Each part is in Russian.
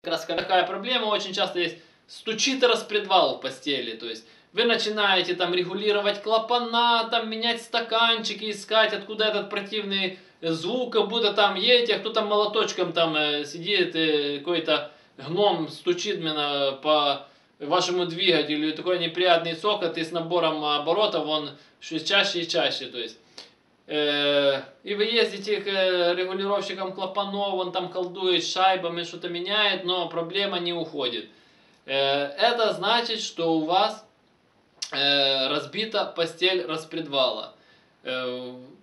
Как раз такая проблема очень часто есть, стучит распредвал в постели, то есть вы начинаете там регулировать клапана, там менять стаканчики, искать, откуда этот противный звук, как будто там едете, а кто-то молоточком там сидит, какой-то гном стучит именно по вашему двигателю, и такой неприятный цокот, и с набором оборотов он чаще и чаще, то есть. И вы ездите к регулировщикам клапанов, он там колдует шайбами, что-то меняет, но проблема не уходит. Это значит, что у вас разбита постель распредвала.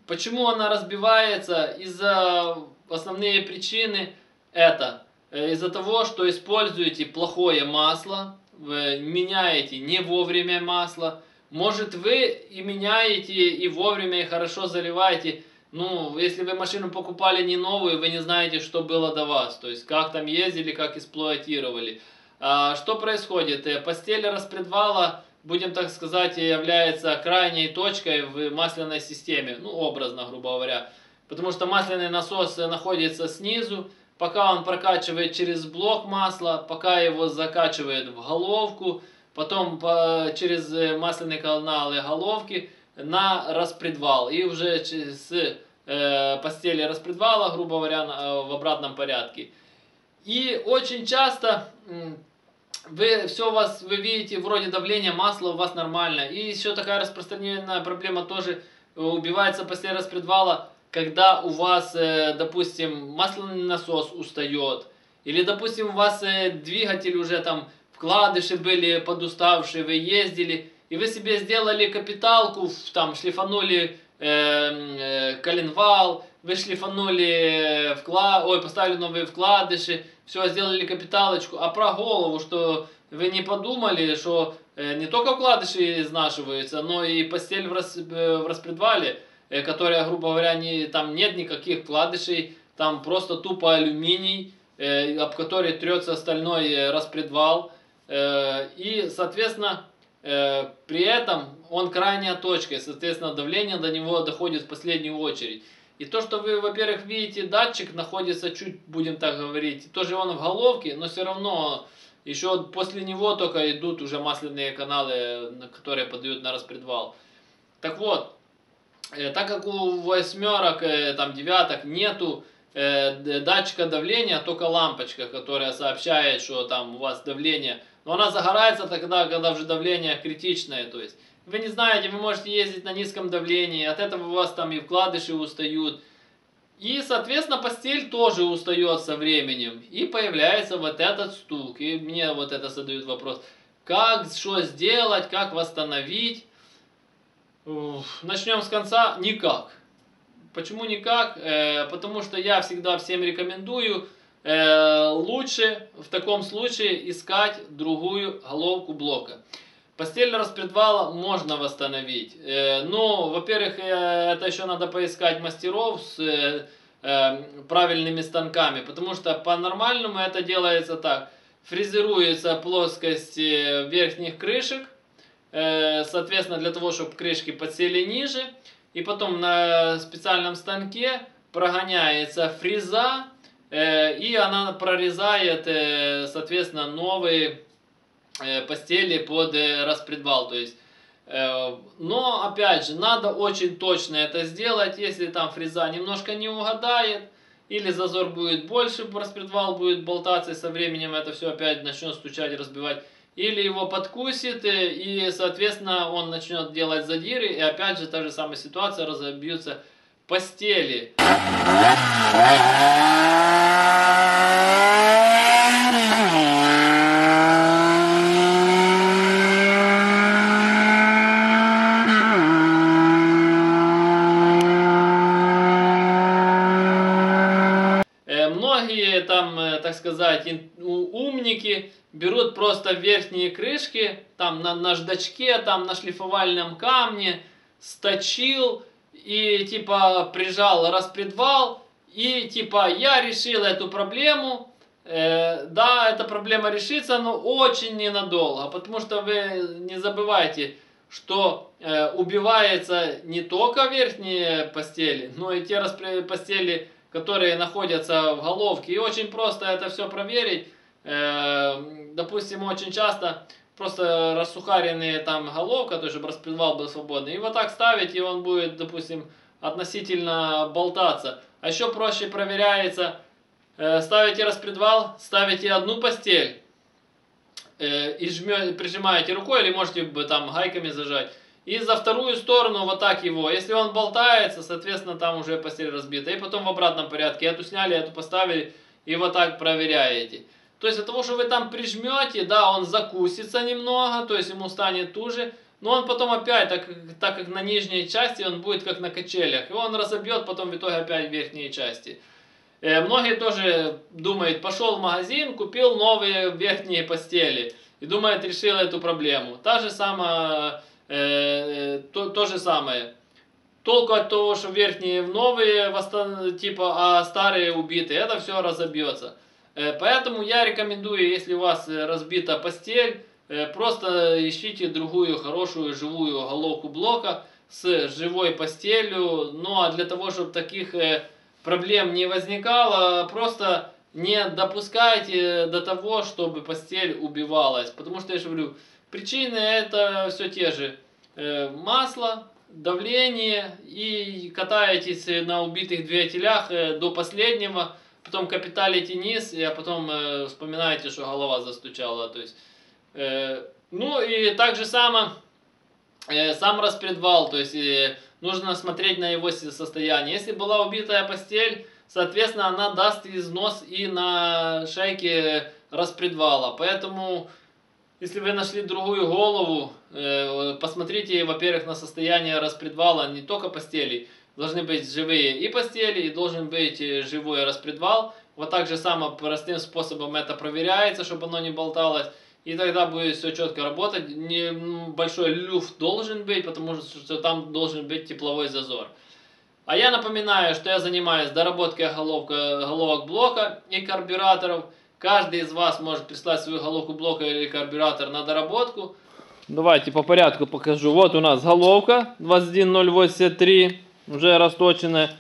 Почему она разбивается? Из-за основные причины это из-за того, что используете плохое масло, вы меняете не вовремя масло. Может, вы и меняете, и вовремя, и хорошо заливаете. Ну, если вы машину покупали не новую, вы не знаете, что было до вас. То есть, как там ездили, как эксплуатировали. Что происходит? Постель распредвала, будем так сказать, является крайней точкой в масляной системе. Ну, образно, грубо говоря. Потому что масляный насос находится снизу. Пока он прокачивает через блок масла, пока его закачивает в головку, потом через масляные каналы головки на распредвал. И уже с постели распредвала, грубо говоря, в обратном порядке. И очень часто вы видите, вроде давление масла у вас нормально. И еще такая распространенная проблема тоже убивается постель распредвала, когда у вас, допустим, масляный насос устает. Или, допустим, у вас двигатель уже там, вкладыши были подуставшие, вы ездили, и вы себе сделали капиталку, там шлифанули коленвал, вы шлифанули поставили новые вкладыши, все, сделали капиталочку, а про голову, что вы не подумали, что не только вкладыши изнашиваются, но и постель в распредвале, которая, грубо говоря, там нет никаких вкладышей, там просто тупо алюминий, об который трется стальной распредвал. И, соответственно, при этом он крайняя точка, и, соответственно, давление до него доходит в последнюю очередь. И то, что вы, во-первых, видите, датчик находится чуть, будем так говорить, тоже он в головке, но все равно еще после него только идут уже масляные каналы, которые подают на распредвал. Так вот, так как у восьмерок, там девяток нету датчика давления, только лампочка, которая сообщает, что там у вас давление. Но она загорается тогда, когда уже давление критичное. То есть вы не знаете, вы можете ездить на низком давлении, от этого у вас там и вкладыши устают. И, соответственно, постель тоже устает со временем. И появляется вот этот стук. И мне вот это задают вопрос. Как, что сделать, как восстановить? Начнем с конца. Никак. Почему никак? Потому что я всегда всем рекомендую лучше в таком случае искать другую головку блока. Постель распредвала можно восстановить. Но, во-первых, это еще надо поискать мастеров с правильными станками. Потому что по-нормальному это делается так. Фрезеруется плоскость верхних крышек. Соответственно, для того, чтобы крышки подсели ниже. И потом на специальном станке прогоняется фреза. И она прорезает, соответственно, новые постели под распредвал. То есть, но, опять же, надо очень точно это сделать. Если там фреза немножко не угадает, или зазор будет больше, распредвал будет болтаться, и со временем это все опять начнет стучать, разбивать. Или его подкусит, и, соответственно, он начнет делать задиры, и опять же та же самая ситуация, разобьются постели. Многие там, так сказать, умники берут просто верхние крышки, там на наждачке, там на шлифовальном камне, сточил и типа прижал распредвал, и типа я решил эту проблему. Да, эта проблема решится, но очень ненадолго, потому что вы не забывайте, что убивается не только верхние постели, но и те постели, которые находятся в головке. И очень просто это все проверить. допустим, очень часто просто рассухаренные там головка, то есть чтобы распредвал был свободный, и вот так ставить, и он будет, допустим, относительно болтаться. А еще проще проверяется, ставите распредвал, ставите одну постель и прижимаете рукой, или можете там гайками зажать. И за вторую сторону вот так его. Если он болтается, соответственно, там уже постель разбита. И потом в обратном порядке эту сняли, эту поставили, и вот так проверяете. То есть от того, что вы там прижмете, да, он закусится немного, то есть ему станет туже. Но он потом опять, так как на нижней части, он будет как на качелях. И он разобьет потом в итоге опять верхние части. Многие тоже думают, пошел в магазин, купил новые верхние постели. И думает, решил эту проблему. То же самое. Толку от того, что верхние новые, типа, а старые убиты, это все разобьется. Поэтому я рекомендую, если у вас разбита постель, просто ищите другую хорошую живую головку блока с живой постелью. Ну а для того, чтобы таких проблем не возникало, просто не допускайте до того, чтобы постель убивалась. Потому что, я же говорю, причины это все те же. Масло, давление, и катаетесь на убитых двигателях до последнего, потом капиталите низ, а потом вспоминаете, что голова застучала. То есть, ну и так же само сам распредвал, то есть нужно смотреть на его состояние. Если была убитая постель, соответственно, она даст износ и на шейке распредвала. Поэтому, если вы нашли другую голову, посмотрите, во-первых, на состояние распредвала не только постелей. Должны быть живые и постели, и должен быть живой распредвал. Вот так же само простым способом это проверяется, чтобы оно не болталось. И тогда будет все четко работать. Большой люфт должен быть, потому что там должен быть тепловой зазор. А я напоминаю, что я занимаюсь доработкой головок блока и карбюраторов. Каждый из вас может прислать свою головку блока или карбюратор на доработку. Давайте по порядку покажу. Вот у нас головка 21083, уже расточенная.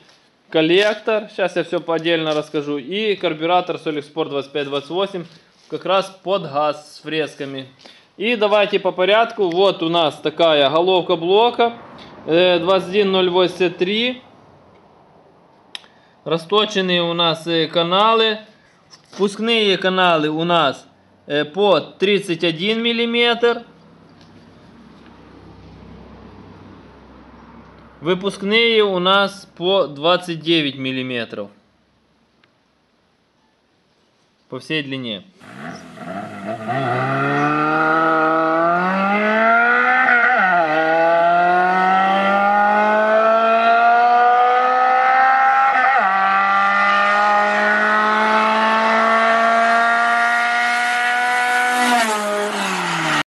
Коллектор, сейчас я все по отдельно расскажу. И карбюратор Solixport 2528, как раз под газ с фресками. И давайте по порядку. Вот у нас такая головка блока 21083. Расточенные у нас каналы. Впускные каналы у нас по 31 мм. Выпускные у нас по 29 мм. По всей длине.